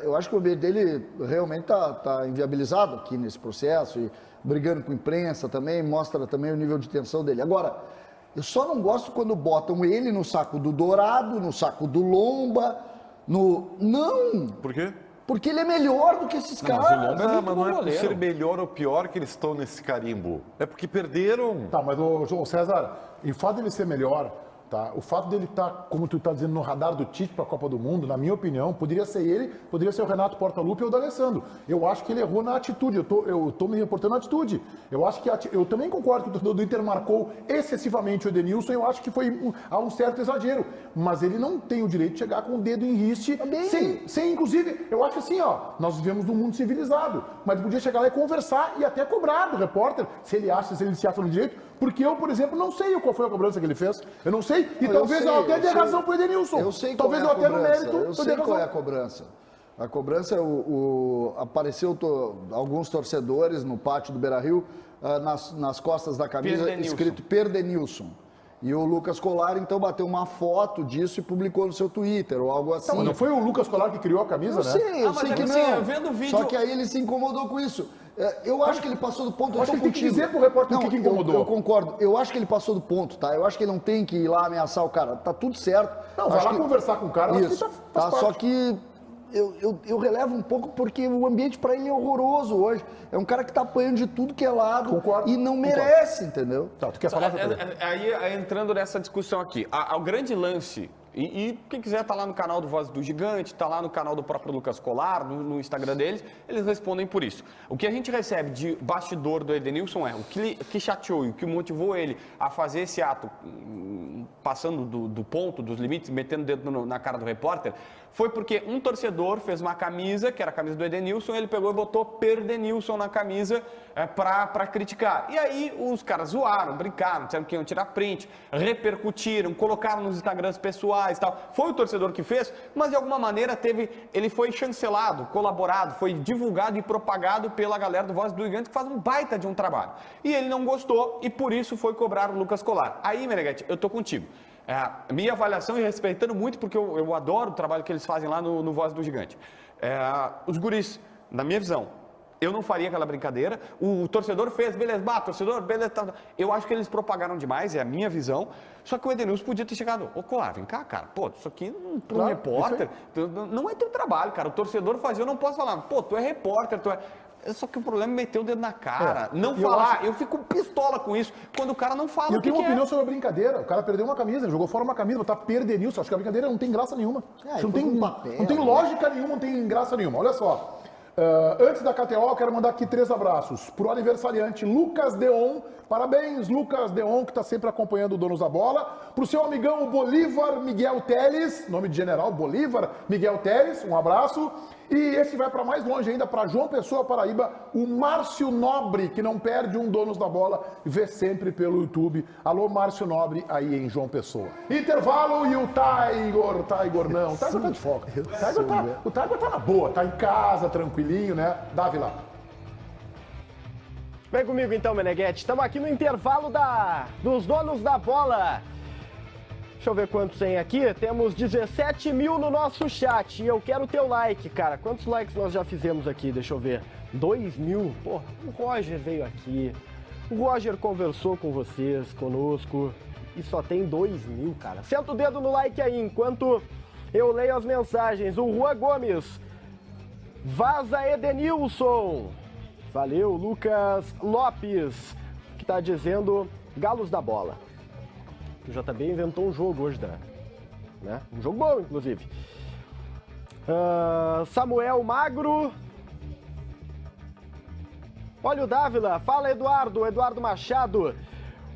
Eu acho que o ambiente dele realmente está inviabilizado aqui nesse processo, e brigando com a imprensa também, mostra também o nível de tensão dele. Agora, eu só não gosto quando botam ele no saco do Dourado, no saco do Lomba, Não! Por quê? Porque ele é melhor do que esses caras. Mas não é por ser melhor ou pior que eles estão nesse carimbo. É porque perderam. Tá, mas o César, e o fato dele ser melhor, tá? O fato dele estar, como tu está dizendo, no radar do Tite para a Copa do Mundo, na minha opinião, poderia ser ele, poderia ser o Renato Portaluppi ou o D'Alessandro. Eu acho que ele errou na atitude, eu tô me reportando na atitude. Eu acho que eu também concordo que o torcedor do Inter marcou excessivamente o Edenilson, eu acho que foi a um certo exagero. Mas ele não tem o direito de chegar com o dedo em riste, sem inclusive, eu acho assim, ó, nós vivemos num mundo civilizado, mas podia chegar lá e conversar e até cobrar do repórter, se ele se acha no direito, porque eu, por exemplo, não sei qual foi a cobrança que ele fez. Eu não sei, e talvez eu até dê razão pro Edenilson. Eu sei talvez qual é eu até no mérito. Eu sei qual é a cobrança. A cobrança, apareceu alguns torcedores no pátio do Beira-Rio, nas costas da camisa, escrito Perdenilson. E o Lucas Colar, então, bateu uma foto disso e publicou no seu Twitter, ou algo assim. Não foi o Lucas Colar que criou a camisa, eu sei, eu sei que assim, não. Vendo o vídeo... Só que aí ele se incomodou com isso. Eu acho que ele passou do ponto... Eu acho que ele tem que dizer pro repórter o que incomodou. Eu concordo. Eu acho que ele passou do ponto, tá? Eu acho que ele não tem que ir lá ameaçar o cara. Tá tudo certo. Não, vai lá conversar com o cara. Isso, tá? Só que eu relevo um pouco porque o ambiente para ele é horroroso hoje. É um cara que tá apanhando de tudo que é lado. Concordo. E não merece, entendeu? Tá, tu quer falar? Aí, entrando nessa discussão aqui, o grande lance... E quem quiser tá lá no canal do Voz do Gigante, tá lá no canal do próprio Lucas Colar, no Instagram deles, eles respondem por isso. O que a gente recebe de bastidor do Edenilson o que chateou e o que motivou ele a fazer esse ato, passando do ponto, dos limites, metendo o dedo na cara do repórter, foi porque um torcedor fez uma camisa, que era a camisa do Edenilson, ele pegou e botou Perdenilson na camisa pra criticar. E aí os caras zoaram, brincaram, disseram que iam tirar print, repercutiram, colocaram nos Instagrams pessoais e tal. Foi o torcedor que fez, mas de alguma maneira ele foi chancelado, colaborado, foi divulgado e propagado pela galera do Voz do Gigante, que faz um baita de um trabalho. E ele não gostou e por isso foi cobrar o Lucas Colar. Aí, Meneghetti, eu tô contigo. Minha avaliação, e respeitando muito, porque eu adoro o trabalho que eles fazem lá no Voz do Gigante. Os guris, na minha visão, eu não faria aquela brincadeira. O torcedor fez, beleza, torcedor, beleza. Tá. Eu acho que eles propagaram demais, é a minha visão. Só que o Edenilson podia ter chegado. Ô, Colar, vem cá, cara. Pô, isso aqui para um repórter não é teu trabalho, cara. O torcedor fazia, eu não posso falar. Pô, tu é repórter, tu é... Só que o problema é meter o dedo na cara, não falar. Eu fico pistola com isso quando o cara não fala. E eu tenho uma opinião sobre a brincadeira. O cara perdeu uma camisa, ele jogou fora uma camisa, botar Perdenilson. Acho que a brincadeira não tem graça nenhuma. Não tem lógica nenhuma, não tem graça nenhuma. Olha só. Antes da KTO, eu quero mandar aqui 3 abraços pro aniversariante Lucas Deon. Parabéns, Lucas Deon, que está sempre acompanhando o Donos da Bola. Pro seu amigão Bolívar Miguel Teles, nome de general, Bolívar Miguel Teles, um abraço. E esse vai para mais longe ainda, para João Pessoa, Paraíba, o Márcio Nobre, que não perde um Donos da Bola, vê sempre pelo YouTube. Alô, Márcio Nobre, aí em João Pessoa. Intervalo e o Tiger não, o Tiger tá de folga. O Tiger tá na boa, tá em casa, tranquilinho, né? Dávila. Vem comigo então, Meneghetti. Estamos aqui no intervalo dos Donos da Bola. Deixa eu ver quantos tem aqui. Temos 17 mil no nosso chat. E eu quero teu like, cara. Quantos likes nós já fizemos aqui? Deixa eu ver. 2 mil. Pô, o Roger veio aqui. O Roger conversou com vocês, conosco. E só tem 2 mil, cara. Senta o dedo no like aí, enquanto eu leio as mensagens. O Juan Gomes. Vaza Edenilson. Valeu, Lucas Lopes, que tá dizendo Galos da Bola. O JB inventou um jogo hoje, né? Um jogo bom, inclusive. Samuel Magro. Olha o Dávila. Fala, Eduardo Machado.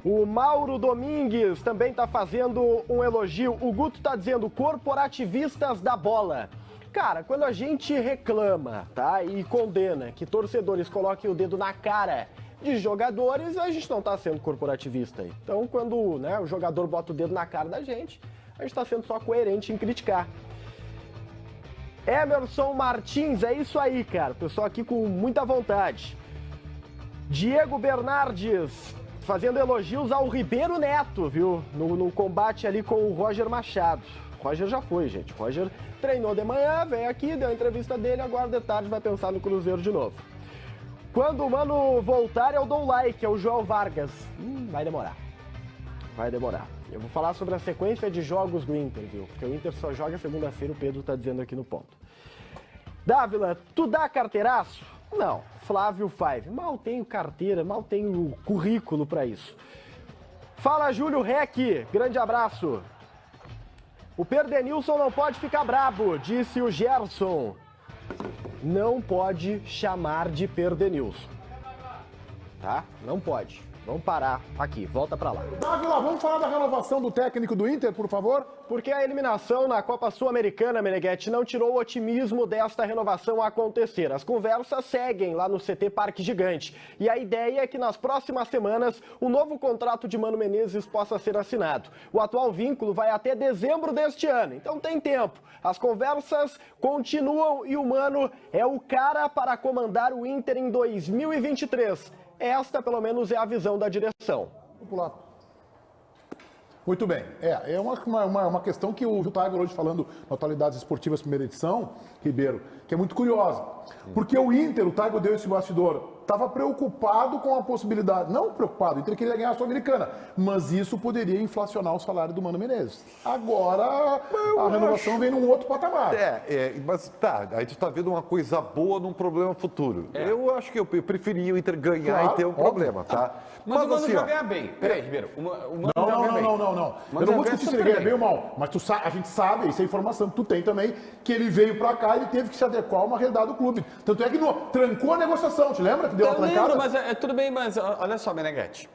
O Mauro Domingues também tá fazendo um elogio. O Guto tá dizendo corporativistas da bola. Cara, quando a gente reclama, tá, e condena que torcedores coloquem o dedo na cara de jogadores, a gente não tá sendo corporativista aí. Então, quando, né, o jogador bota o dedo na cara da gente, a gente tá sendo só coerente em criticar. Emerson Martins, é isso aí, cara. Pessoal aqui com muita vontade. Diego Bernardes, fazendo elogios ao Ribeiro Neto, viu? No combate ali com o Roger Machado. Roger já foi, gente. Roger treinou de manhã, veio aqui, deu a entrevista dele, agora de tarde vai pensar no Cruzeiro de novo. Quando o Mano voltar, eu dou like, é o João Vargas. Vai demorar. Vai demorar. Eu vou falar sobre a sequência de jogos do Inter, viu? Porque o Inter só joga segunda-feira, o Pedro tá dizendo aqui no ponto. Dávila, tu dá carteiraço? Não. Flávio Five. Mal tenho carteira, mal tenho currículo pra isso. Fala, Júlio Rec. Grande abraço. O Perdenilson não pode ficar brabo, disse o Gerson. Não pode chamar de Perdenilson. Tá? Não pode. Vamos parar aqui, volta pra lá. Dávila, vamos falar da renovação do técnico do Inter, por favor? Porque a eliminação na Copa Sul-Americana, Meneghetti, não tirou o otimismo desta renovação acontecer. As conversas seguem lá no CT Parque Gigante. E a ideia é que nas próximas semanas o novo contrato de Mano Menezes possa ser assinado. O atual vínculo vai até dezembro deste ano, então tem tempo. As conversas continuam e o Mano é o cara para comandar o Inter em 2023. Esta, pelo menos, é a visão da direção. Vamos pular. Muito bem. É uma questão que o Tiger hoje falando na Atualidades Esportivas, primeira edição, Ribeiro, que é muito curiosa. Porque o Inter, o Tiger deu esse bastidor, estava preocupado com a possibilidade, não preocupado, o Inter queria ganhar a Sul-Americana, mas isso poderia inflacionar o salário do Mano Menezes. Agora a renovação vem num outro patamar. Mas tá, a gente está vendo uma coisa boa num problema futuro. Eu acho que eu preferia o Inter ganhar e ter um problema, tá? Mas o Mano assim, já ganha bem. Peraí, Ribeiro. O Mano já ganha bem. Não. Eu não vou discutir se ele ganha bem ou mal, mas a gente sabe, isso é informação que tu tem também, que ele veio pra cá e ele teve que se adequar a uma realidade do clube. Tanto é que trancou a negociação, te lembra que deu uma trancada? Lembro, mas tudo bem, mas olha só, Meneghetti,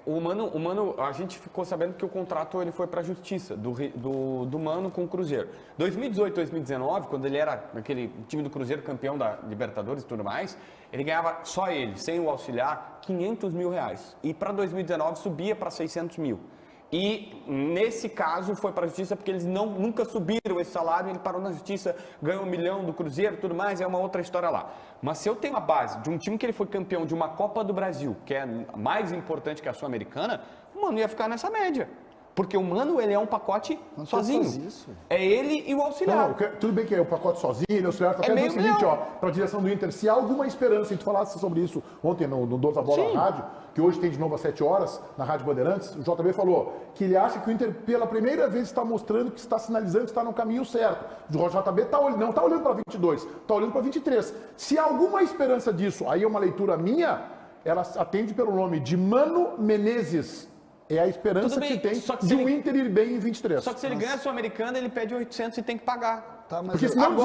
o Mano, a gente ficou sabendo que o contrato ele foi para a justiça do Mano com o Cruzeiro. 2018, 2019, quando ele era aquele time do Cruzeiro campeão da Libertadores e tudo mais, ele ganhava só ele, sem o auxiliar, R$500 mil. E para 2019 subia para 600 mil. E nesse caso foi para a justiça porque eles nunca subiram esse salário, ele parou na justiça, ganhou 1 milhão do Cruzeiro, tudo mais, é uma outra história lá. Mas se eu tenho a base de um time que ele foi campeão de uma Copa do Brasil, que é mais importante que a Sul-Americana, o Mano ia ficar nessa média. Porque o Mano, ele é um pacote sozinho. É ele e o auxiliar. Não, tudo bem que é o pacote sozinho, ele é o auxiliar. Só quero dizer o seguinte, para a direção do Inter, se há alguma esperança, e tu falasse sobre isso ontem no Donos da Bola na rádio, que hoje tem de novo às 7 horas, na Rádio Bandeirantes, o JB falou que ele acha que o Inter, pela primeira vez, está mostrando que está sinalizando que está no caminho certo. O JB não está olhando para 22, está olhando para 23. Se há alguma esperança disso, aí é uma leitura minha, ela atende pelo nome de Mano Menezes. É a esperança que tem de o Inter ir bem em 23. Só que se ele ganha a Sul-Americana, ele pede 800 e tem que pagar. Tá, mas porque senão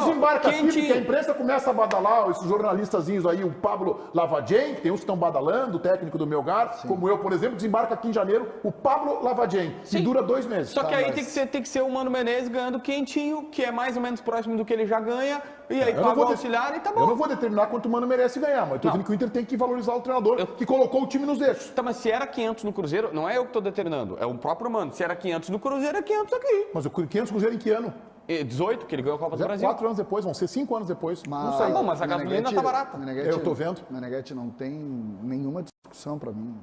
desembarca aqui, porque a imprensa começa a badalar, esses jornalistazinhos aí, o Pablo Lavadien, que tem uns que estão badalando, o técnico do Melgar, como eu, por exemplo, desembarca aqui em janeiro o Pablo Lavadien, e dura 2 meses. Só que aí tem que ser o Mano Menezes ganhando quentinho, que é mais ou menos próximo do que ele já ganha, e aí paga o auxiliar e tá bom. Eu não vou determinar quanto o Mano merece ganhar, mas tô dizendo que o Inter tem que valorizar o treinador que colocou o time nos eixos. Tá, mas se era 500 no Cruzeiro, não é eu que tô determinando, é o próprio Mano. Se era 500 no Cruzeiro, é 500 aqui. Mas o 500 Cruzeiro em que ano? 18, que ele ganhou a Copa do Brasil. 4 anos depois, vão ser 5 anos depois. Não sei. Bom, mas a gasolina tá barata. Eu tô vendo. Meneghetti não tem nenhuma discussão para mim.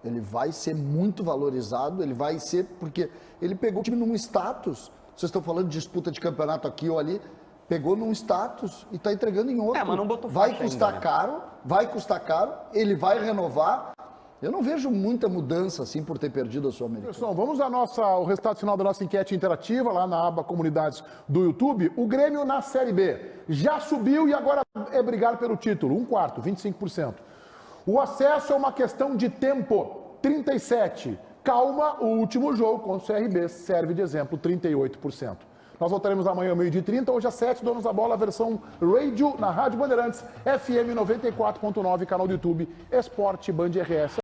Ele vai ser muito valorizado, ele vai ser, porque ele pegou o time num status. Vocês estão falando de disputa de campeonato aqui ou ali, pegou num status e está entregando em outro. Mas não botou vai custar caro, ele vai renovar. Eu não vejo muita mudança assim por ter perdido a Sul-Americana. Pessoal, vamos ao resultado final da nossa enquete interativa lá na aba Comunidades do YouTube. O Grêmio na Série B já subiu e agora é brigar pelo título. 1/4, 25%. O acesso é uma questão de tempo. 37%. Calma, o último jogo contra o CRB serve de exemplo. 38%. Nós voltaremos amanhã ao 12h30, hoje às 7, Donos da Bola, a versão Radio na Rádio Bandeirantes, FM 94.9, canal do YouTube, Esporte Band RS.